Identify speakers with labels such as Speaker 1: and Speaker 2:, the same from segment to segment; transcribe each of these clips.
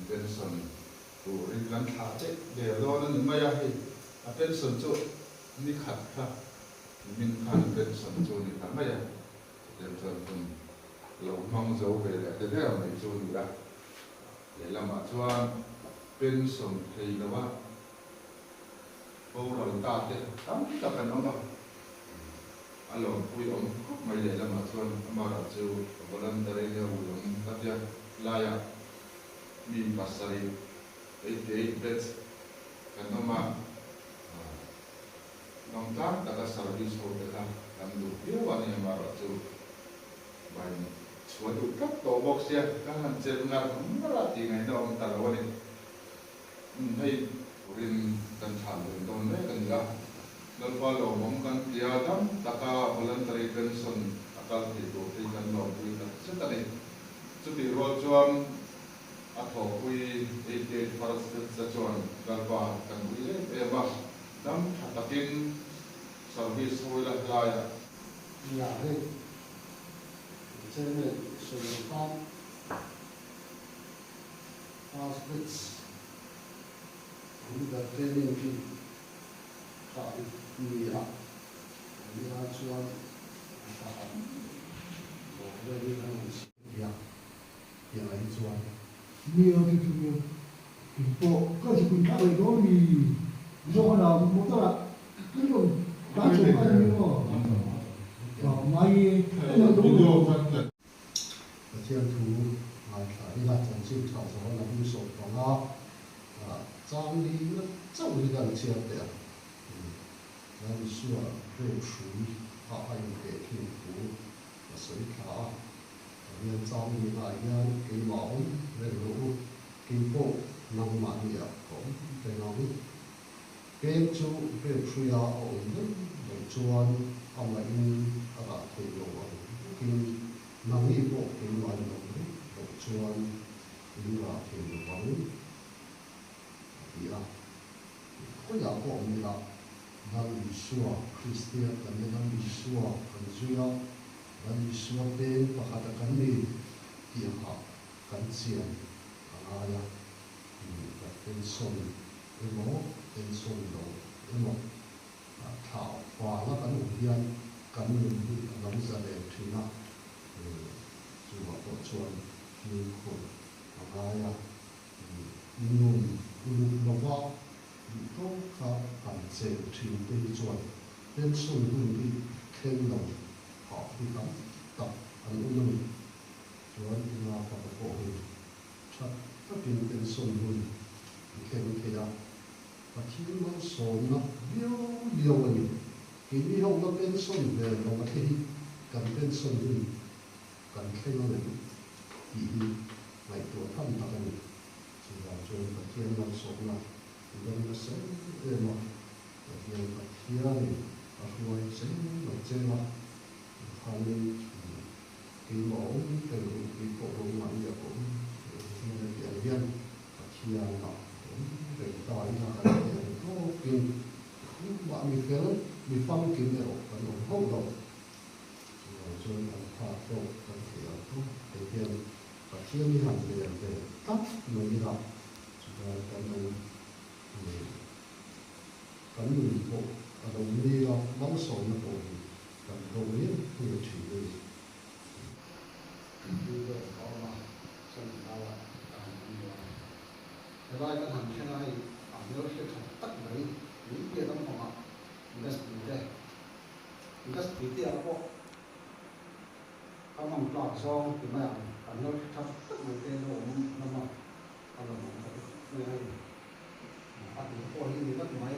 Speaker 1: pension tu rin lan tha che de lo na ni maya hi a pension chu ni khat kha min khan pension chu ni kha maya de thon kun lo mong zo về de de mai chu ni ra le lama chuan pension thei lawa ô rồi ta thế tắm ta cần ông đâu alo pui ông mấy để làm mặt xuân mà đã chịu một lần tới đây ông tập ra laya min pasari 88 beds kan nama nong ta daga service ho de ka làm đủ yêu anh em mà đã chịu bài xuân đủ cấp tổ box ya các anh chơi ngar không ra thì ngày đó ông ta là vậy hay rin kan thal rin don ne kan la dal palo mom kan tiadam taka voluntary pension akal ti to ti kan lo pui ta setani chuti ro chuan a tho pui 88 faras sa chuan dal pa kan pui e ba dam thatakin service hoila laya
Speaker 2: ya he chene so fan hospitals the training fee tại Mỹ chuan một nơi đi ăn ya ya ấy chuan
Speaker 3: nhiều thì bộ có chỉ cần các người đó thì do là một cái là cái điều đáng chú ý như mà mai cái là đúng rồi
Speaker 2: thiên thủ đi là chân chính thảo số là đi số đó张力那这么一个这样的，咱们说肉属于还有给天赋，水卡，咱们张力那样给毛，那路给布能满也好，这样给就给出呀，我们专阿们阿推动啊，给能力布给满了，专你那推动。ya ko ya ko mi la dan Yeshua Christian dan dan Yeshua kan zuya dan Yeshua te pakhat kan ni ti ha kan sian aya ka pension emo pension lo emo thao wa la kan hian kan ni kan za le thina zuwa ko chuan ni ko aya nun lova có khá bản chất thì bây giờ bên sông hương đi khen lòng họ đi tắm tập ăn uống rồi là họ có hội chắc các bên sông hương khen cái đó và khi nó sồn nó liêu này cái gì không nó bên sông về nó mà thấy cần bên sông hương cần khen nó này thì ngày tuổi thăm ta này chỉ là cho cái thiên nó sống là dân nó sống để mà cái thiên cái thiên này ở ngoài sống mà chơi mà không nên cái mẫu từ cái cổ đông mạnh giờ cũng cái viên cái thiên nó cũng để đòi là cái có tiền bạn mình kéo mình phong kiếm được cái nó không đâu rồi cho nó phá tổ cái thiên cái thiên như hàng về cấp người đi học cái người bộ cái đồng đi đó bóng sổ nó bộ cái đồng ý thì chỉ đi như vậy có mà xong tao là cái đó cái thằng cái này nhớ cái thằng tất mấy những kia tấm họ người ta xử đây người ta xử tiền đó các mầm lọt xong thì mà nhớ cái thằng tất mấy cái nó mà kalau người này ăn những con như rất mấy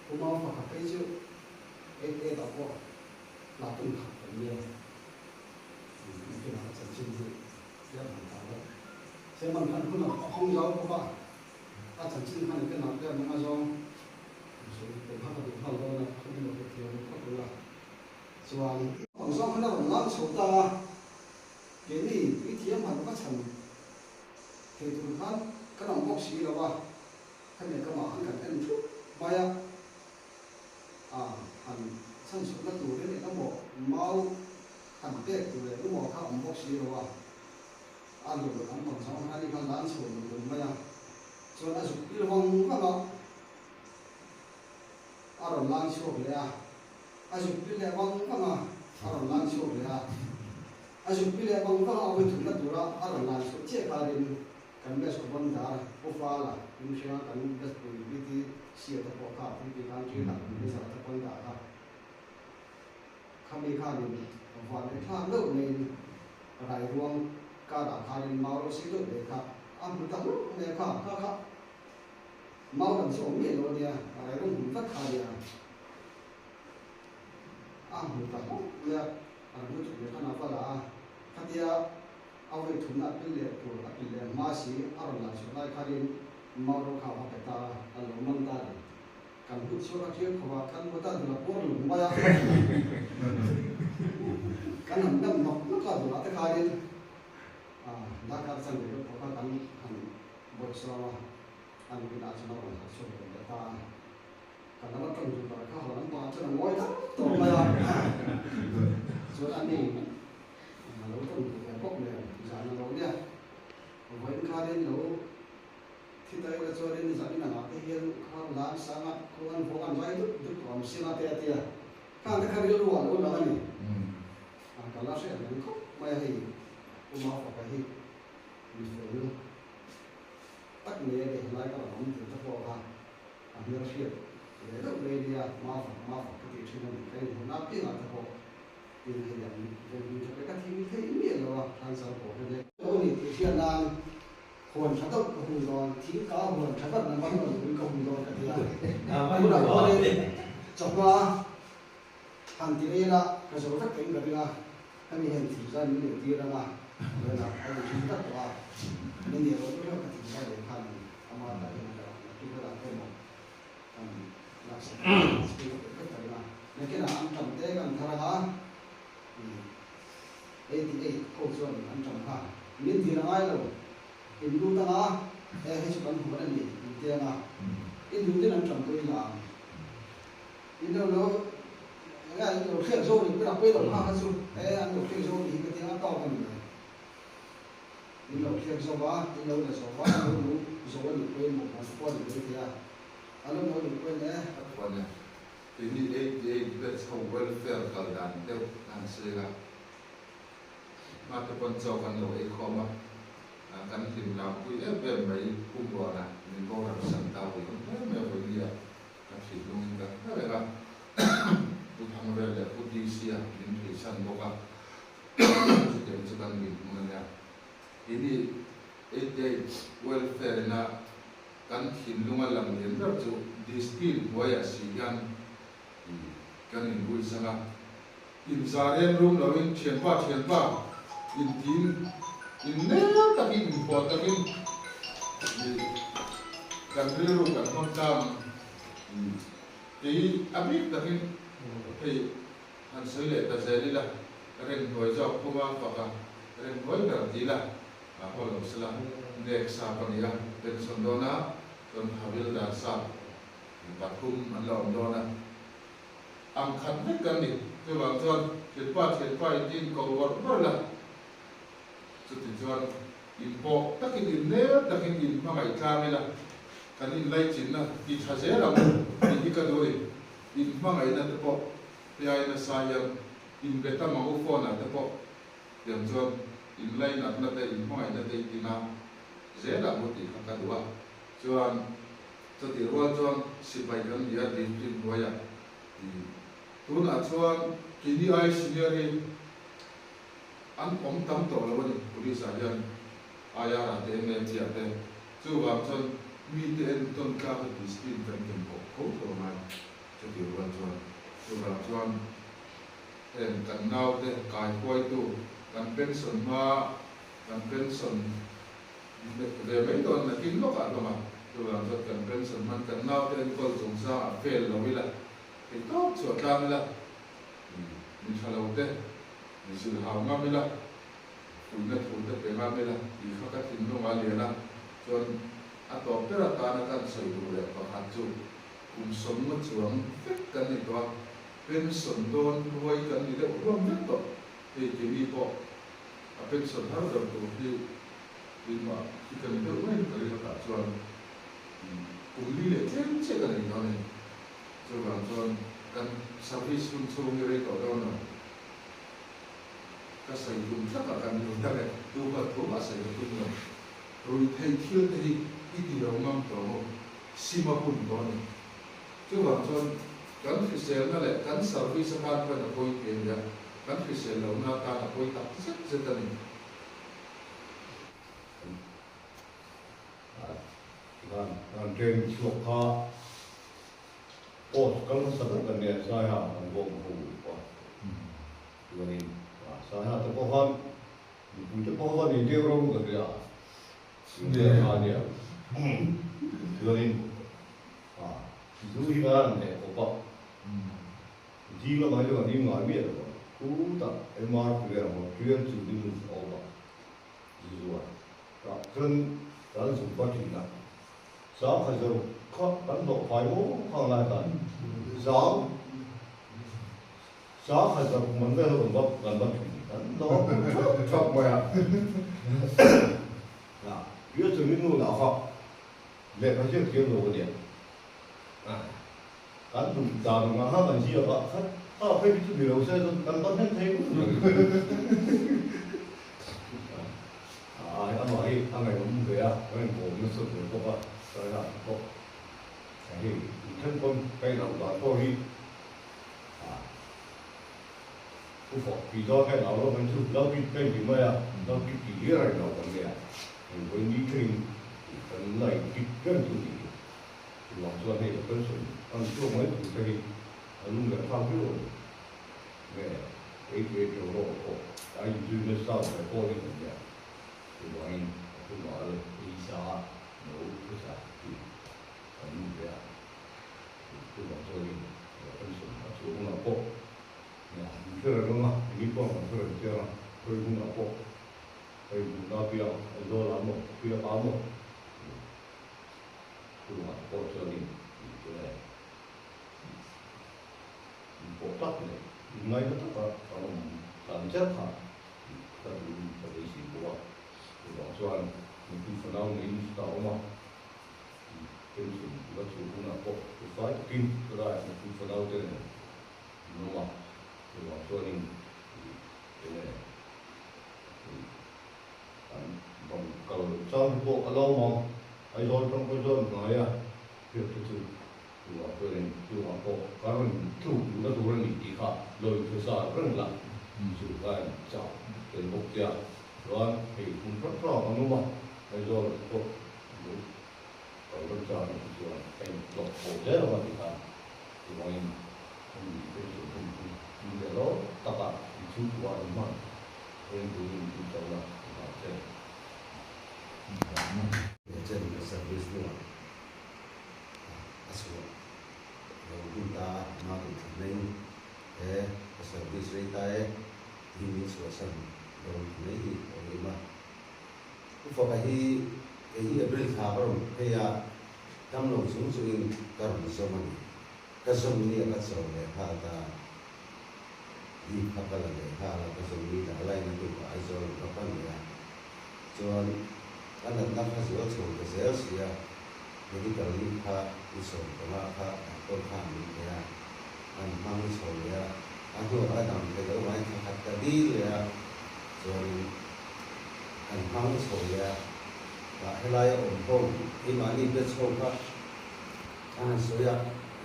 Speaker 2: cũng mau phải học cái chứ cái đó có là từng học rất nhiều cái nào sẽ chịu được sẽ làm sao đó sẽ mình cần cũng là không giáo các bạn ta chẳng chịu hay cái nào cái mà do số cái học được học đó là không được cái thiếu không được là soal bằng sao cái nào làm số ta cái gì cái thiếu mà nó chẳng thì tụi cái lòng bốc xí đó ba cái này các bạn cần ăn chút bay hành sản xuất nó tụi cái này nó một mau hành tết tụi này nó một các lòng bốc xí đó ba ăn được ăn còn xong hai đi con bán sổ được mấy à cho nó dùng cái vòng các bạn ăn rồi lang sổเลยà dùng cái vòng các bạn ăn rồi lang sổเลยà dùng cái vòng các bạnเอาไปถึงแล้วตัวละăn rồi lang sổเจ๊การินกันเบสกับวันดาผู้ฟ้าล่ะคุณเชื่อกันเบสเป็นวิธีเสียตะปอกข้าววิธีการช่วยหลักเบสตะปอนดาครับข้ามีข้านี่วันในข้าเลิกในรายรวมการราคาเรียนมาเราซื้อเลยครับอันนี้ตั้งลูกเนี่ยครับครับมาตั้งสองเมตรเนี่ยอะไรก็หุ่นตัดขาเนี่ยอันนี้ตั้งลูกเนี่ยอันนี้ถูกเนี่ยขนาดว่าละถ้าเดียเอาไปถุนอัดเป็นเหล็กตัวอัดเป็นเหล็กมาสีอารมณ์หลังสุดท้ายขาเรียนมาเราข่าวว่าแต่ตาอันหลงมันตาการพูดชั่วเที่ยวเขาว่ากันว่าตาดูแลพวกหลงไปอ่ะกันหันดำหนอกนักการดูแลแต่ขาเรียนนักการสังเกตพวกเขากันหันบทสวดอันเป็นอาชีพเราเนี่ยช่วยแต่ตาการนั้นต้องดูต่อเขาหลังมาจนงอยทั้งตัวไปอ่ะส่วนอันนี้เราต้องดูแลพวกเนี่ยจากเราเนี่ยผมเห็นขาเรียนเราที่ได้ก็ช่วยเรียนจากนี้นะที่เรียนข้าวหลานสามารถคนพวกกันไว้ทุกความสิ่งอะไรที่ข้างที่เขาเรียนรู้ว่ารู้แล้วนี่การละเสียมันก็ไม่ให้ผู้มาฝากให้มีส่วนร่วมตักเนี่ยเด็กหลายก็ผมถือตะโกนว่าอันนี้เราเชื่อเดี๋ยวเรียนมาฝากที่ที่นั่นให้ผมนับที่หลังตะโกนที่เรียนจะไปกันที่ที่นี่เราทางสังคมเนี่ยโอ้นี่ที่เชื่อนางคนฉันต้องหุ่นนอนทิ้งก้าวหุ่นฉันต้องนำมันหุ่นกับหุ่นนอนกันทีละหุ่นนอนเลยจบว่าหันทีนี้ละกระสุนทักเก่งกันละถ้ามีเห็นสีสันมีตีละมาเวลาเอาชิ้นตัดว่านี่เดี๋ยวเราต้องกระถิ่นได้เลยพันเอามาแต่ยังไงที่เราเป็นหมดลักษณะสกิลก็แต่ละในขณะอันจำเต้กันทาระที่โคชวนอันจำค่ะมินทีละไงเราอินดูตั้งอ่ะให้ชุดกันหัวนั่นนี่เตียงอ่ะอินดูที่นั่นจำตัวอีหลังอินดูเราเราเขียนโซ่นี่เป็นอะไรเป็นอะไรข้าศึกอันเราเขียนโซ่นี่เป็นที่นั่นต่อกันเลยอินเราเขียนโซ่ว่าอินเราเนี่ยโซ่ว่าเรารู้โซ่นี่เป็นหมดของสปอร์ตเลยทีอ่ะอันนั้นเราเป็นเนี่ย
Speaker 1: วันนี้ทีนี้เป็นเขาเวลเฟอร์กันดันเดี๋ยวนั่นสิครับมาตะวันตกกันเลยคอมากันหินเราคุยแบบไม่คุ้มว่านะมีโบราณสันตาวิมันไม่เอาไปเรียกกับสิ่งตรงนี้กันนั่นแหละครับผู้ทำเรื่องเนี่ยผู้ดีเสียดินที่ชั้นบอกว่าจะเดินจะกันบินมันเนี่ยทีนี้เวลเฟอร์นะกันหินลงมาหลังเรียนแบบจะดิสติลไว้สิ่งกันหินบุญสังกัดอินซาเรนรูมเราอินเชียนป้าอินทีมอินเนื้อตะกินปอดตะกินกันเรื่องกันคนตามที่อภิตะกินที่อันสุดเลยแต่เสร็จแล้วเรื่องหัวจอบผู้ว่าฝากเรื่องหัวกระดิ่งละพอเราสละเด็กสาวคนนี้เป็นสมโดนะจนฮาวิลดาสาวบัดคุ้มมันหลอมโดนะอังคันไม่กันดิคือบางส่วนเห็นป้าอินก็วัดบ้านละสุดที่ส่วนอินโปตักอินเนื้อตักอินมาไม่กล้าไม่ละกันอินไล่จินนะอินทาเซรามุอินก็ดูดิอินมาไม่นั่นแต่พอพยายามสายอินเบต้ามาอุฟอนนั่นแต่พออย่างส่วนอินไล่นั่นแต่อินมาไม่นั่นแต่อินนะเซรามุติขันกันดูว่าส่วนสุดที่ว่าส่วนสิบใบกันเดียร์ดินจินหัวยังตัวนั้นส่วนที่นี่ไอ้สิ่งนี้อันผมทำตัวแล้ววันนี้บริษัทยันอายาระเต็มเลยที่อาเต็มส่วนส่วนมีเต็มต้นข้าวที่สตินเป็นเต็มของเขาตัวมันจะถือว่าส่วนเต็มกันนาวเต็มกายป่วยตัวกันเป็นส่วนมากันเป็นส่วนเดี๋ยวไม่โดนกินนกอะไรมาส่วนกันเป็นส่วนมันกันนาวเต็มคนสงสารเฟลเราไม่ละเป็นก็ส่วนกลางไม่ละมีชาลาวเต็มมีสิ่งหาวงามไม่ละคุณจะเป็นงามไม่ละดีเขาก็ทิ้งลงมาเลยนะจนอัตโตเปรตานักันใส่ดูเลยประหัตจุคุมสมมติสวงเฟกกันนี่ตัวเป็นส่วนโดนรวยกันนี่เรียกว่าร่วมเล็กตัวที่มีพอเป็นส่วนเท่าเดิมตัวที่ đi mà khi cần đâu quên cái đó cả cho cùng đi để thêm chế cái này nó này cho bạn cho cần service cũng xuống như vậy có đâu nào các sản phẩm chắc là cần nhiều cái này tôi có thấu mà sản phẩm nào rồi thay thiếu thì ít điều mang tổ xima bùn đó này chứ bạn cho cần phải xem nó lại cần service sản phẩm phải là coi tiền ra cần phải xem là nó ta là coi tập rất rất là
Speaker 4: dan trên chuộc kha post kan sa kan ne sai ha an bom hu wa tuanin sai ha to ko han bu te ko han ni te ro ko ya ne ha ne tuanin du hi ga ne ko pa ji lo ma lo ni nga mi lo ku ta e mar ku ya mo kyuen chu ni o ba ji wa ta kan dan su pa ti na sáng phải rồi có cán bộ phải muốn không lại cả sáng phải rồi mình bây giờ còn bắt gần bắt cán đó chọc mày à biết chừng những người nào học để phải chơi kiếm đồ điện cán dùng đàn mà hát bằng gì à bạn phải biết chữ biểu xe rồi cán bắt hết thế anh nói anh này cũng vậy à cái cổ nó sụt rồi các bạn rồi là có thì thân con cây nào đó có đi cũng phải vì do cái nào đó mình chụp đâu cái gì mà đâu cái gì này nào còn vậy thì với lý trình cái này cái gì thì lòng xuân này là cân sủng ăn chuông mấy tụi cây luôn là phao cái rồi nghe cái chỗ đó có ai dùng nó sao phải có đi cũng vậy thì bọn anh cũng nói là đi xa nấu cái啥thì很这样，不管做的很什么，做工了过，你这人嘛，你光这人这样，做工了过，所以那不要，做栏目不要把目，不管过这里，对不对？不打的，那个他咱家他，他的是不啊，不管说你不分到你知道吗？เป็นสิ่งที่ว่าชูคุณภาพคือฝ่ายกินก็ได้คือฝ่ายเราจะเนี่ยรู้ว่าคือว่าส่วนหนึ่งเป็นไงผมก็ชอบพวกเรามองไอ้โซนตรงก็โซนไหนอ่ะเพื่อที่จะคือว่าส่วนหนึ่งคือว่าพวกการมันถูกอยู่แล้วตัวนี้ที่ขาดเลยคือสารเรื่องหลักสู่การจับเป็นพวกเจ้าร้อนให้คุณพระพรองรู้ว่าไอ้โซนพวกkalau jalan itu kan blok hotel apa kita, kemudian ini lo tata itu buat rumah, yang itu jalan kita.
Speaker 2: Jadi servis ni, asal yang kita nak training, servis kita ini suasana yang ini oleh mah, upakai cái April thả vào cái cam lộ xuống xuống cái rừng sông này cái sông này cái sông này ha ta đi khắp cái này ha là cái sông này đã lấy những cái ai rồi các bạn này cho anh em đang phát triển sông cái dẻo xìa những cái đi ha đi sông cái là ha con ha mình cái anh mang sông này anh vừa nói rằng cái đó anh thật cái đi rồi rồi anh mang sông này hay là ổn không khi mà đi biết sâu các anh số ya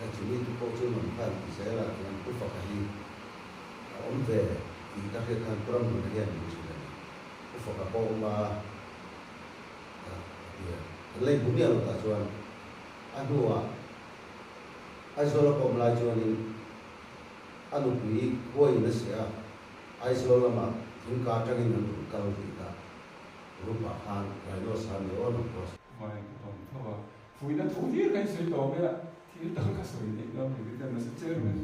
Speaker 2: là chủ yếu của cô chưa mình phải sẽ là làm quốc phòng hay ổn về thì các cái thằng quân mình hiện quốc phòng các cô mà lên bốn điều cả chuan anh đùa anh số là còn lại chuan anh đùa quý quay nó sẽ anh số là mà chúng ta trang in được cao thì taรูปพานไอ้โลสันโลนุก็
Speaker 1: ไม่ต้องเพราะว่าฝุ่นนั้นถูกที่ใครสวยต่อไปละที่ตั้งก็สวยนี่เราไม่ได้มาเจอมัน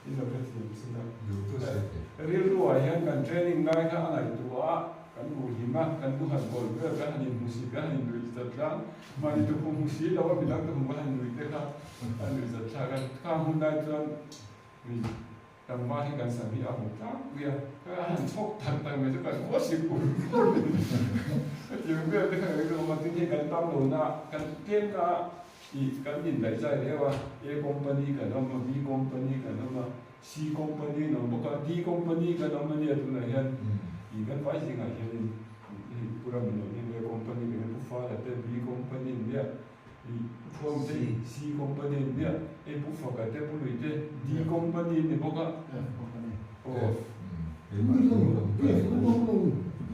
Speaker 1: อินโนเวทีฟสิ่งนั้นเรียนรู้อะไรกันเทรนนิ่งง่ายค่ะอะไรตัวกันดูหิมะกันดูหันบอลเพื่อกันหันมุสีกันหันดูจัดการมาในตัวมุสีเราว่าเป็นนักตัวมันหันดูเด็กครับหันดูจัดการกันข้ามหุ่นได้จนมี
Speaker 5: đằng mai thì cần sản bị ảo một khác kia cái hàng chốc thằng thằng mình sẽ cần quá xịt bùn nhiều người cái thằng ấy mà tin cần tam đồ na cần kiên cả thì cần nhìn lại giải thế mà A company cần nó mà B company cần nó mà C company nó mà còn D company cần nó mà nhiều thứ này hơn thì cần phải gì ngay hơn thì pura mình nói như A company cần nó phải là tên B company biết thì form tên C company biết A phải cái tên phụ lụy tên D company thì bao cái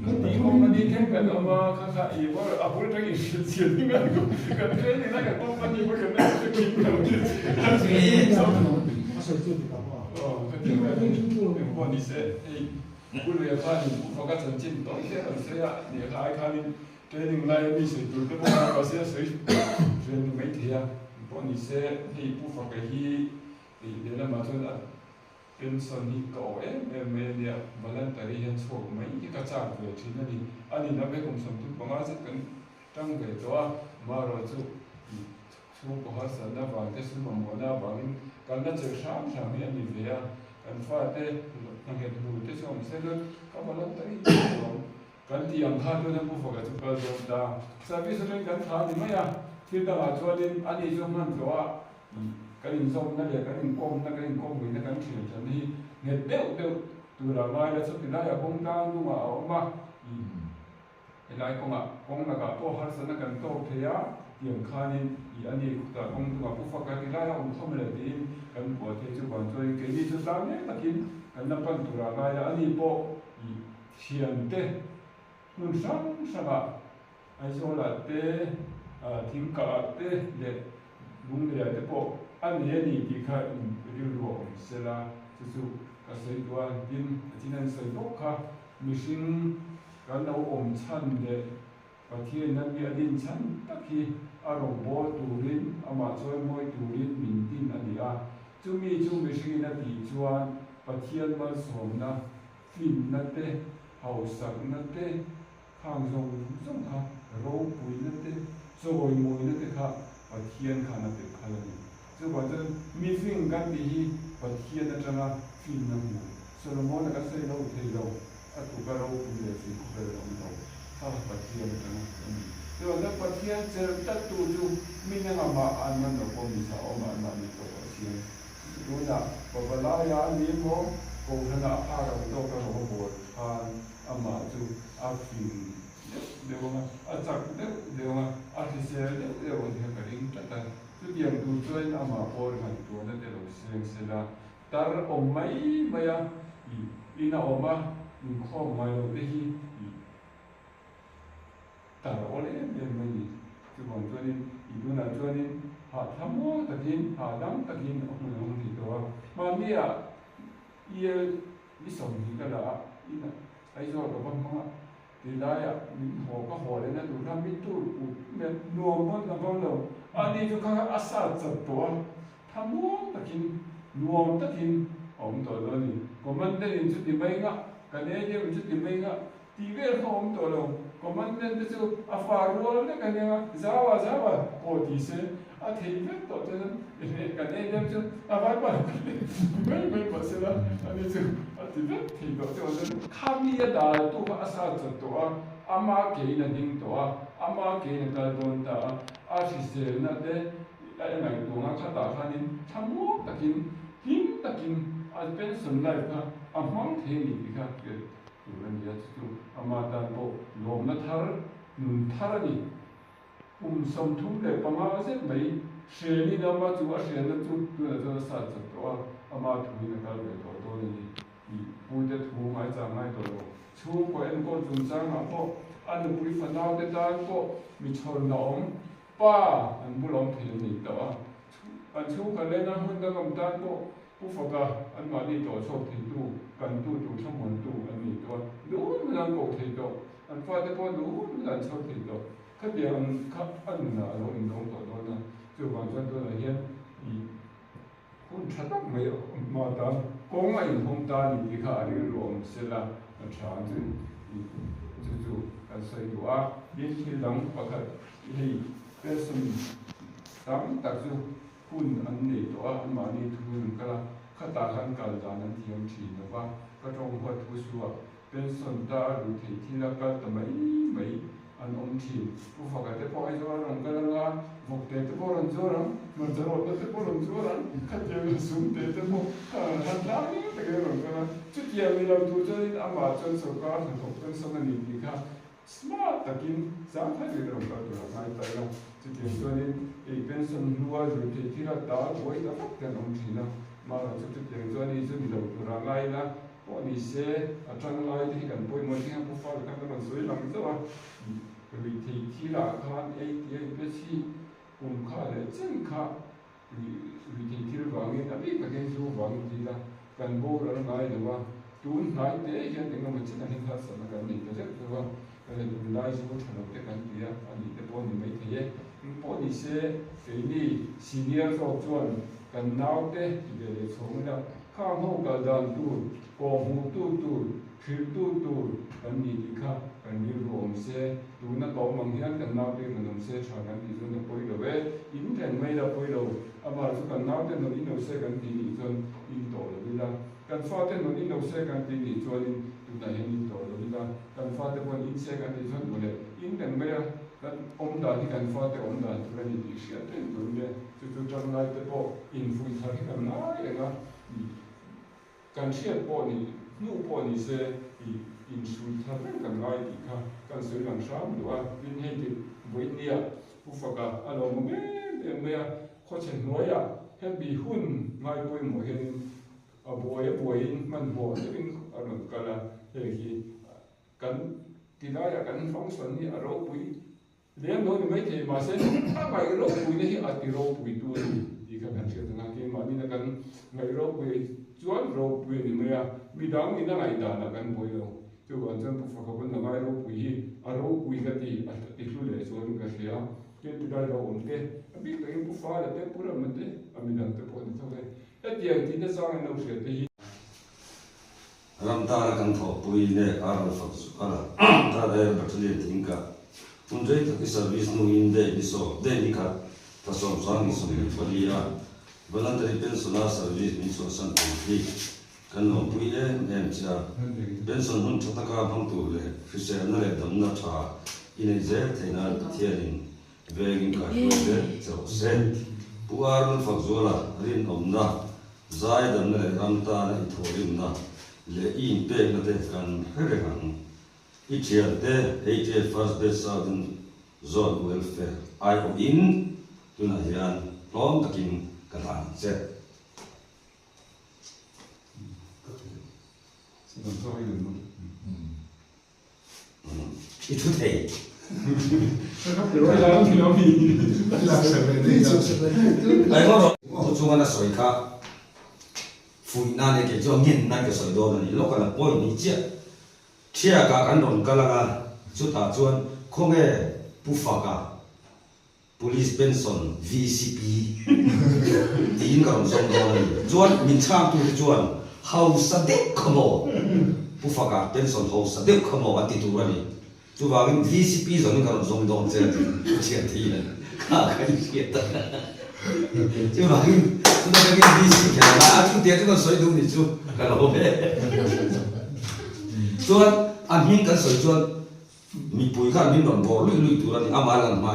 Speaker 5: di company kan kan ama kakak ibu abul lagi sial ni kan kan ni nak company pun kan nak kan ni se bulu ya kan fokus cencin tu saya ni kai kan training lai ni se tu tu apa saya training mai dia ni se ni bu fokus dia nak macamเป็นส่วนที่ก่อเมื่อเนี่ยมาเล่นแต่เรียนโชว์ไม่กระจายเลยทีนั้นนี่อันนี้นับเป็นกลุ่มสมทุนประมาณสักกันตั้งแต่ตัวมาเราจะชูก็หาสันนะบางที่สุดมาหมดนะบางการนั่งเจอช้างนี่อันนี้เวียการฟาดเต้นักเหตุบุญที่ชมเสร็จก็มาเล่นแต่เรียนการที่ยังขาดด้วยนะผู้ฝึกจะเปิดดวงตาสามีสุดท้ายการขาดนี่ไม่อะที่ตลาดชวนนี่อันนี้ชมมันตัวcái hình dung nó là cái hình cung mình nó cái chuyện cho đi nghề đều từ là mai là xuất hiện là công ta nhưng mà ông mà cái này công là cả tổ hợp nó cần tổ thế á điểm khai nên thì anh ấy cũng là công mà cũng phải cái này là ông không là đi cần của thế chứ còn tôi cái gì chúng ta nhé là cái năm phần từ là mai là anh ấy bộ hiện tế luôn sáng ạ anh số là tế thiên cả tế để đúng để tế bộ anh ấy đi thì khai điều luồng sẽ là sự cái sự đoàn tin chỉ nên sự bốc ha mình xin cái nấu ổn chăn để và thiên nên bị anh chăn tất khi ở đồng bộ tù linh mà cho mỗi tù linh mình tin anh ấy chúng mình xin là bị chuan và thiên mà sống na phim na te hậu sắc na te hàng dòng ha râu bụi na te rồi mùi na te ha và thiên khả na te khả năng chứ còn chân mi phim gan đi và thiên là chẳng là phim là mù Solomon là cái xây lâu thì lâu à tụ cái lâu cũng để phim cũng để lâu lâu sao và thiên là chẳng là chứ còn chân và thiên chơi tất tụ chú mình là mà ăn mà nó có mình sao mà ăn mình có thiên đúng là và là ya mình có cố gắng là phá ra đâu cái hồ bột mà chú phim đều mà chắc đều mà thì sẽ đều thì cái hình tất cả tu tiang tu chuan ama por han tu na te lo seng sela tar om mai maya ina oma in khom mai lo te hi tar ole me mai tu bon chuan tu na chuan ha thamo takin ha dam takin om ni to ma nia ye ni som hi ka la ina ai zo lo ba ma thì đây ạ mình họ có hỏi đến là tụi nó biết tụi mình nuông mất là bao lâu anh đi cho các asa chặt tổ tham muốn tất nhiên nuông tất nhiên ông tổ đó đi còn mình đây chút thì mấy ngã cái này thì chút thì mấy ngã thì cái không ông tổ đâu còn mình đây thì chút afarual đấy cái này zawa ô thì sẽ thì cái tổ cho nên cái này thì chút afarual mấy bữa sau anh đi chút thì tổ cho nên kami ada tu ka asa chặt tổ ama cái này đinh tổ ama cái này cái đồn ta artist na de ai ngai tu nga kha ta khanin thamu takin him takin a pension life ka amang the ni ka ke tu ran ya tu ama ta bo lom na thar nun thar ni som thum le panga se mai she ni na ma chu a she na tu na sa cha to ama tu ni ka le to ni pu de tu mai cha mai to chu ko en ko chung chang ma po an pui fa nau de ta ko mi chon nom pa an bulom thil ni to an chu ka le na hun da gam tan ko pu fa ka an ma ni to chok thi tu kan tu tham mon tu an ni to du na ko thi to an fa de po du na chok thi to ka biang ka an na lo in dong to do na chu bang chan to la hian i hun thatak mai ma ta ko ngai hom ta ni kha ri rom se la a tha chu kan sai du a bin thi dang pakhat hi person tam tak chu hun an nei to a ma ni thun kala ข้าตาขันกันดานั้นที่ยังถีนะว่าก็ตรงหัวทุสัวเป็นส่วนตาหรือที่ละก็ทำไมไม่อันทีผู้ฟังกันแต่พอไอ้ตัวนั้นก็แล้วว่าพวกเด็กพวกนั้นตัวนั้นมันจะรอดแต่พวกนั้นตัวนั้นขัดเจอสุ่มเด็กพวกหันหน้านี่แต่ก็นั้นก็จุดเดียวเราดูจนอามาจนสุขภาพของเป็นสมณีดีค่ะสมาร์ทแต่กินสามารถที่เราก็ตัวไม่ไปแล้วจุดเดียวตัวนี้เป็นส่วนรัวหรือที่ละตาไว้แต่พวกแต่ทีนะมาจุดเดียวตัวนี้จุดเราตัวอะไรนะพอนี่เสียจังไรที่กันป่วยมันที่ผู้ฟังกันมันสวยหลังตัววิธีที่ละครเป็นที่คุ้มค่าเลยจึงค่าวิธีที่เราเงินอันนี้ก็เป็นส่วนหวังที่ละกันโบราณไงหรือว่าตูนไหนเดี๋ยวยังถึงมันจะนั่งทัศน์กันนี่ก็จะคือว่าการดูแลชีวิตของเราเป็นการที่อันนี้แต่พอนี่ไม่เที่ยพอนี่เสียสิ่งนี้ซีเนียร์สอบส่วนกันน้าวเตะที่เดี๋ยวส่งมาข้าวหูกระดานตูนกองหูตูนผิวตูนอันนี้ที่ข้ากันมีรวมเสียตูนนั้นบอกบางอย่างกันน้าวเตะมันเสียชากันที่ส่วนนั้นไปเลยเว้ยอินเทอร์ไม่ได้ไปเลยอามาสุกันน้าวเตะนั้นอินเอาเสียกันที่ส่วนอินโตเลยวิลากันฟ้าเตะนั้นอินเอาเสียกันที่ส่วนตูนไหนอินโตเลยวิลากันฟ้าเตะวันอินเสียกันที่ส่วนบุเล่อินเทอร์ไม่ได้กันดาที่กันฟ้าเตะดาทุเรศที่เสียเตะบุเล่จุดจังไรเตะพออินฟุตฮาริกันน้าเองกันเชียร์พอนี่นู่พอนี่เสียอินสุดท้ายกันไงอีกค่ะกันสื่อหลังช้ำหรือว่าวินให้ดิวินเนี่ยผู้ฟังกันอารมณ์เมื่อข้อเช่นน้อยให้บีหุ่นง่ายไปหมดเห็นบวยมันบวยเป็นอารมณ์กันละเฮ้ยกันที่ได้กันฟังส่วนนี้อารมณ์ปุยเลี้ยงโดยไม่เทมาเส้นถ้าไม่อารมณ์ปุยนี่อาจจะอารมณ์ปุยตัวนี้อีกกันเชื่อถึงอะไรมานี่นะกันไม่อารมณ์ปุยจวนอารมณ์ปุยนี่เมื่อมีดังมีนั่งไอ้ด่ากันปุยเราตัววันจันทร์ผู้ฟังคนนั้นอารมณ์ปุยอารมณ์ปุยกันที่อัตติลุเลยส่วนกันเสียเกี่ยวกับได้เราอุ่นเต้บิ๊กเองผู้ฟังแล้วเต้พูดมันเต้มีดังเต้พูดนี่เท่าไหร่แต่เดี๋ยวที่จะสร้างเราเสียที่
Speaker 6: รำตาละกันทบปุยเนี่ยอารมณ์ฝักสุขละถ้าได้บัตรเลียนทิ้งกันคุณใจที่เซอร์วิสนู่นเดนิโซเดนิคัดผสมสารนิสมิฟลียาบัลลังก์ที่เป็นสุนัขเซอร์วิสนิโซสันติฟีกันลงปุยเอ็มจ้าเป็นส่วนหุ่นชัตกาบังตัวเลยฟิเซนนั่นแหละดำนัชาอินเซตให้นัดเทียนินเวกินกัดเวเดเจ้าเซปูอารมณ์ฝักสุขละรินอมนะใจดำนั่นแหละรำตาในทุ่ริมนะเลอินเป็กนั่นเองกันเฮเรหังอิจฉาเตะ80 first best southern zone welfare I o in ตุนายานพร้อมตะกินกระถางเสร็จ
Speaker 5: สิ่งที่เราอยู่นู่น
Speaker 6: อีทุเท
Speaker 5: เดี๋ยวเรามี
Speaker 6: ไอ้ก็เราช่วงนั้นสวยค่ะฝุ่นนั่นเองจะเงินนั่นก็สวยโดนนี่โลกนั้นป่วยนี่เจ้าเชี่ยกันโดนกันละกันสุดท้ายชวนคงผู้ฟังกัน police pension VCP ตีนกันสองโดนชวนมินช่างตัวชวน house เด็กขโมยผู้ฟังกัน pension house เด็กขโมยอันที่ตัวนี้จู่ว่าเป็น VCP ส่วนกันสองโดนเจ้าที่ที่นั่นข้าใครเสียแต่จู่ว่าเป็นVCP แค่ละอันที่เดียวก็สวยดูนี่จู่กันเราเบ้ส่วนอันนี้กันสวยส่วนมีปุ๋ยข้ามีนนบอลลุยตัวนี้อามาลันไม่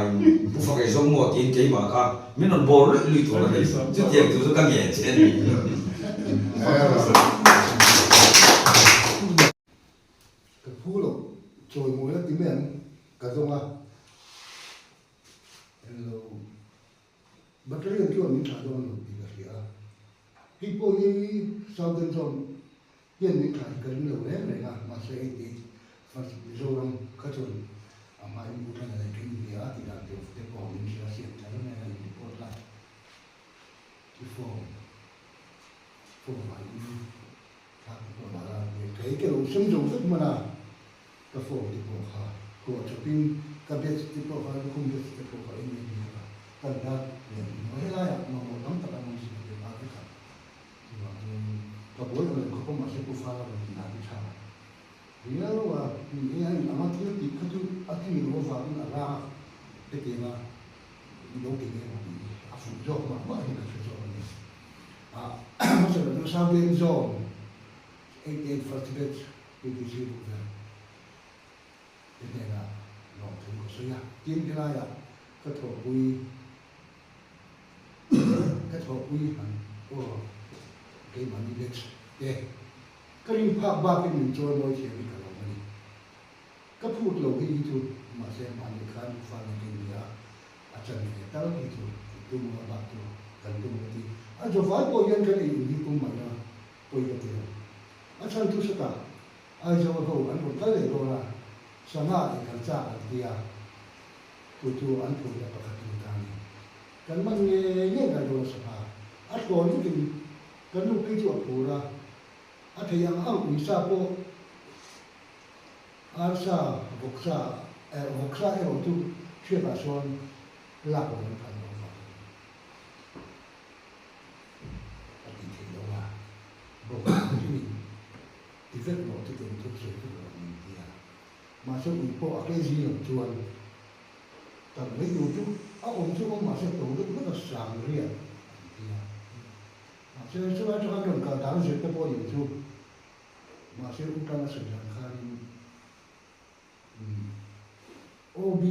Speaker 6: ผู้ฟังไอ้สมมติเกี่ยมาข้ามีนนบอลลุยตัวนี้จุดเดียวตัวกันแย่เช่นนี้
Speaker 3: กับผู้หลงโจยมวยแล้วที่เมียนกับตรงอ่ะเราบัตรเรียนที่ว่ามีขาดอนหลุดอีกแล้วที่พวกนี้ชาวเดินชมเย็นมีขายกันเร็วแล้วเลยนะมาเสียดีฟังโจรก็จนอามาอยู่ทางไหนที่มีอาที่เราเดี๋ยวจะบอกมีเสียงแต่ละแม่ที่ปวดหลังที่ฟ้องมาอยู่ทางตัวมาแล้วเคยเกี่ยวกับสิ่งจงสักมานะก็ฟ้องที่ปวดขาก็จะเป็นกับเด็กที่ปวดขาก็คงจะที่ปวดขาเองนี่นะกันได้เนี่ยไม่ได้มาหมดทั้งตระกูลสิ่งที่มาที่ครับที่ว่าก็บอกเลยเขาก็มาเช็คผู้ฟ้าเราเป็นนาฬิกาเนี่ยว่าเนี่ยอามาที่ติดเขาจะอาทิตย์รู้ว่าเป็นอะไรเด็กเองนะดูเก่งเองอาฝุ่นจอกมาไม่เห็นอะไรจอกนี่อ Mas ada Southern Zone 88 Fortibet PTC bukan. Ini lah long term ko saya. Tim kena ya ketua han oh cái mà đi lên để cái những pháp ba cái mình cho mọi chuyện đi cả lòng này cái phút lâu cái gì thôi mà xem mà những cái phản ứng cái gì à chân này tao cái thôi tôi mà bắt tôi cần tôi cái gì à cho phải coi những cái này đi cũng mà nó coi cái gì à chân tôi sẽ cả à cho họ anh cũng cái này rồi là sáng nay cái cha thì à tôi anh cũng đã bắt đầu làm cái mà nghe cái đó sẽ à à còn những cái kan lu kai chu apura a thayang ang isa po arsa voksa e tu che ba son la ko kan kan lo ma a ti thi lo ma bo ni ti vet no ti ten tu se tu lo ni dia ma so i po a ke ji no chuan ta me yu tu a om chu ma se to lu ma sang ria所以这个这个人搞当时的播演出，马上乌干的沈阳看，OB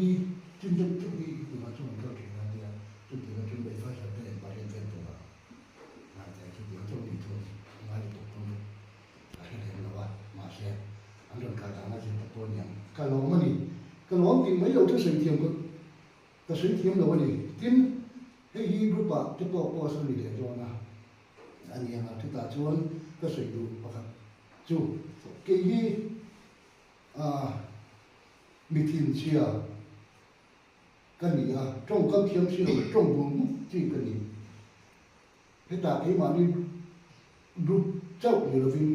Speaker 3: 真正注意对吧？这种标准啊，这样就这个准备发展的把人分多了，那在这边做里头，哪里都不能，还是人了吧？马上，俺人搞当那些多年，干老么呢？干老并没有这水田个，这水田了么呢？今黑一不把这个波是里头做呢。anh em là chúng ta chuan cái sự đủ và chú cái gì mình thiên chia cái gì trong các thiên chia trong vùng chỉ cái gì cái ta cái mà đi rút châu nhiều là vì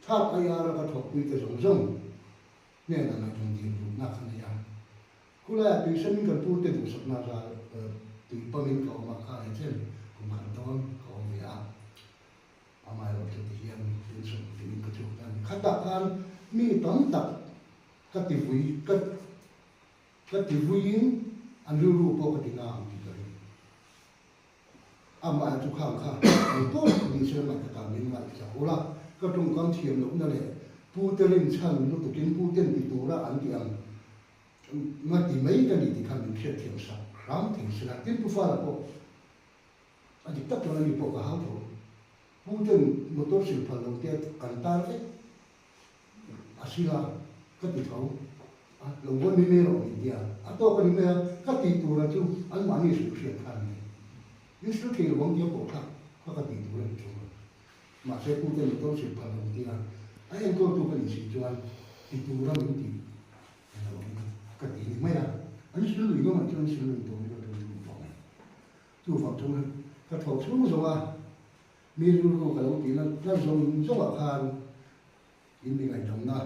Speaker 3: tháp ai ra cái thuộc quy cái giống giống nên là ngày trong thiên rút nát cái này cú là bị sinh cái tu tiền của sập nát ra từ bao nhiêu cậu mà khai trên cũng hoàn toàn cậu về amai lo te hian tin sum tin ka chu tan khata khan mi tam tak ka ti vui an ru po ka dinga am ti kari amai chu khang kha ni po ni se ma ka ta min ma cha ola ka tung kam thiam lo na le pu te rin chan lu tu tin pu ten ti tu ra an ti am ma ti mai ka ni ti khan min khe thiam sa ram ti sila tin pu fa la po a ti tak to ni po ka ha po Putin motor silpa lo te kantar ke asila kati thau lo won ni ne ro india ato ka ni me kati tu ra chu an mani su se khan ni su ke wong ye ko ka kati tu ra chu ma se Putin motor silpa lo te ai en ko tu ka ni si chuan ti tu ra mi ti kati ni me ya an su lu yo ma chuan su lu to ni ro tu fa chu ka thau chu zo wa mi ru ka lo ti na zong zong a khan in mi ngai dom na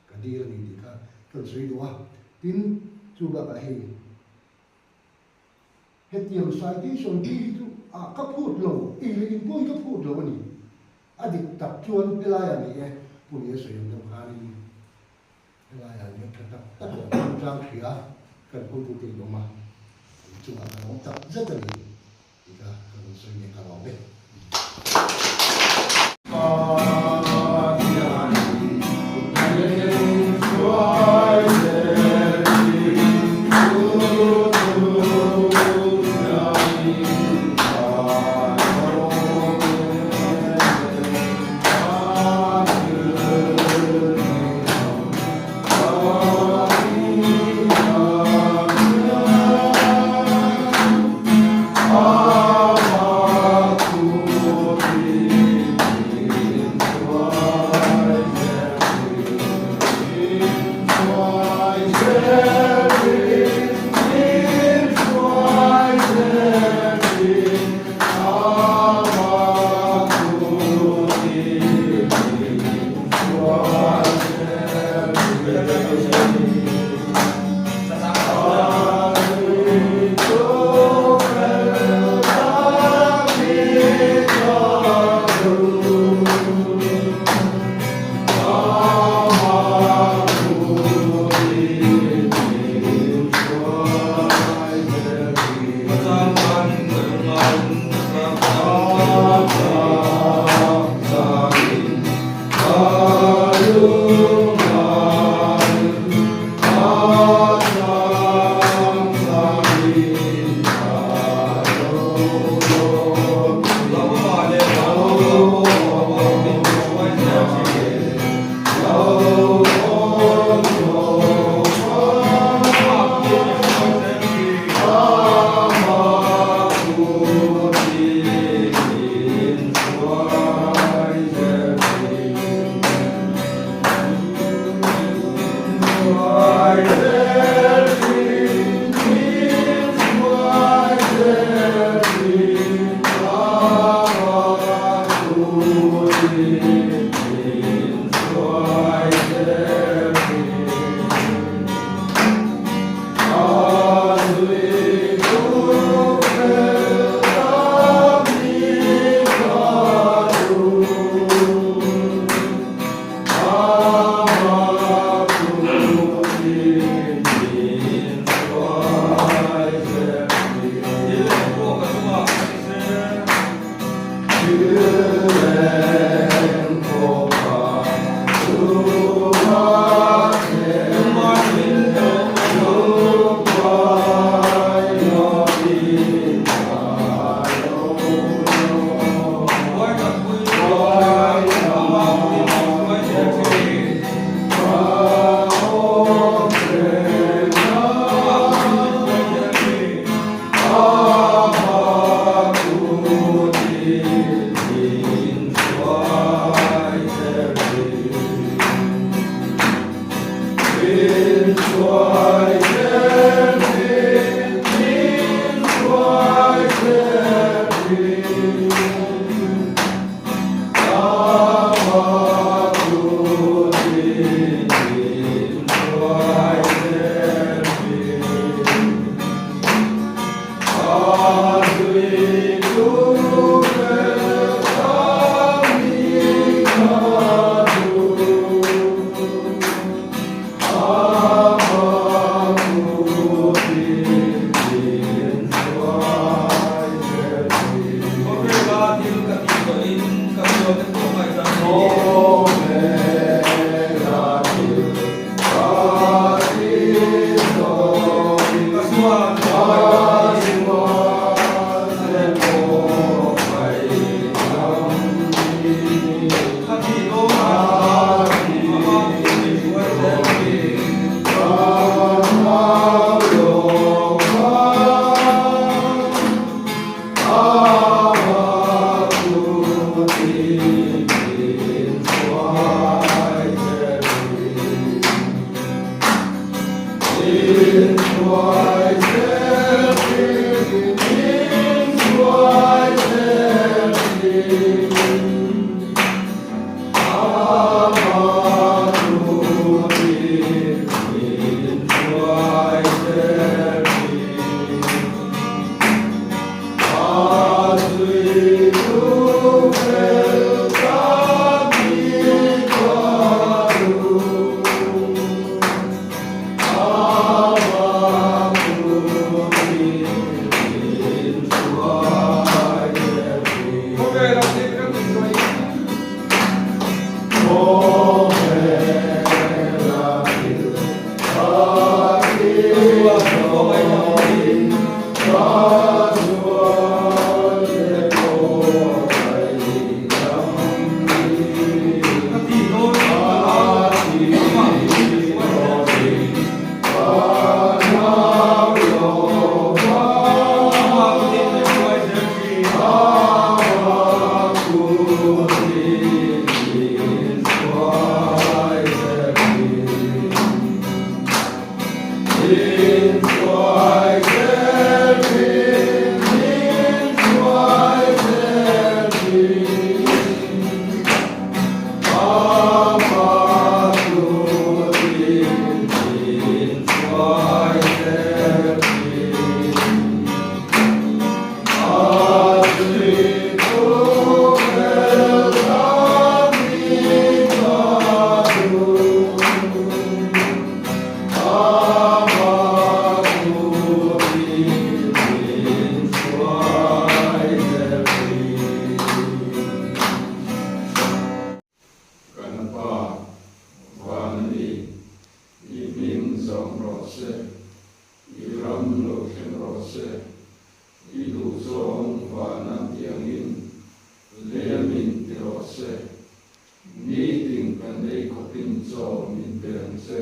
Speaker 3: ka di ni ti ka kan sui do tin chu ba ba he tiam sai ti son ti tu a ka phut lo i le in poi ka phut lo ni a dik tak chuan pela ya ni e pu ye se yom dom kha ni pela ya ni ka tak tak jang khia kan pu tu ti lo ma chu ba ka lo tak za ta ni ti ka kan sui ni ka lo be
Speaker 5: khen ro se i du song wa nam yang in le min ti ro se ni ting kan nei ko tin cho min ben se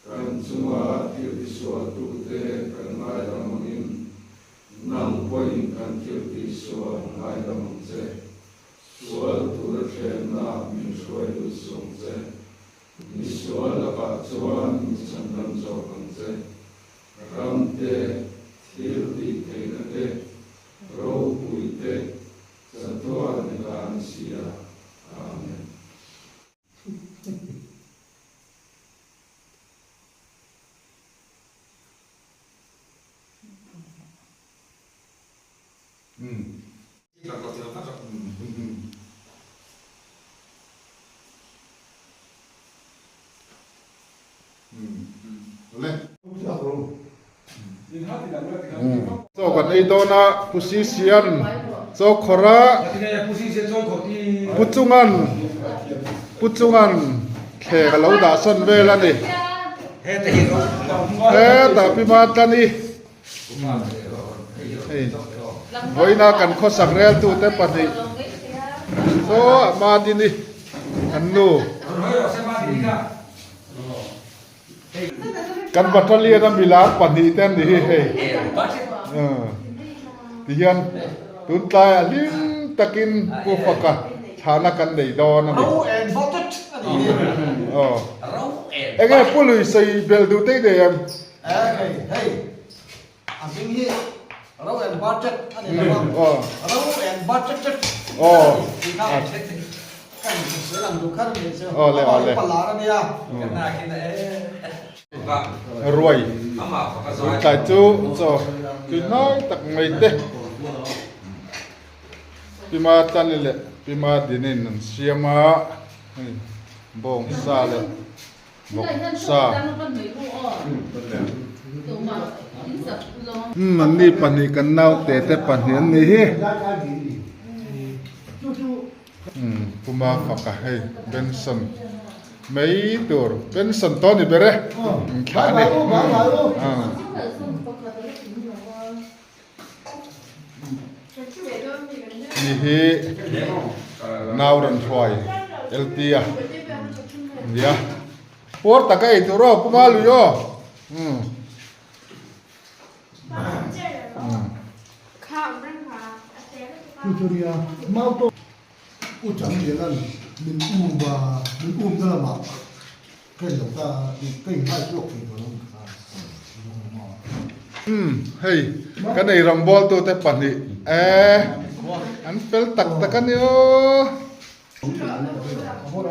Speaker 5: kan chunga thil ti so tu te kan mai ram in nang point kan thil ti so mai ram se sual tu le khen na min shoi du song se ni sual la pa chuan ni chan ram cho kan se ram te thil ti te na te ro pui te sa to ni kan sia amen
Speaker 1: so kan ei dona position so khora puchungan khe ka lo da son vel ani he ta pi ma tani voina kan kho sak rel tu te pani so ma dini annu kan battalion milar pani ten ni he tiyan tun ta lim takin ku faka thana kan nei don ani ege pului sei bel du te de am
Speaker 3: Rau and budget, rau and budget. Kan sẽ làm được khác biệt chứ.
Speaker 1: Ole. Ruồi. Tại chú so cứ nói tak mai te. Pima tan le, pima dinin nan siama. Bong sa le. Bong sa. Anh đi pani kan nau te pani an ni hi. Puma faka hey Benson. Mấy tur Benson to ni bere. Khá ni. Ni hi nau ran thoi. Eltia. Ya. Por takai turo puma lu yo.
Speaker 3: Tutoria mau to chẳng nghĩa là mình ra là mà cái chúng ta thì cái hai chuột thì nó
Speaker 1: hey cái này rong ball tu te pani anh pel tak takan yo
Speaker 3: Ahora,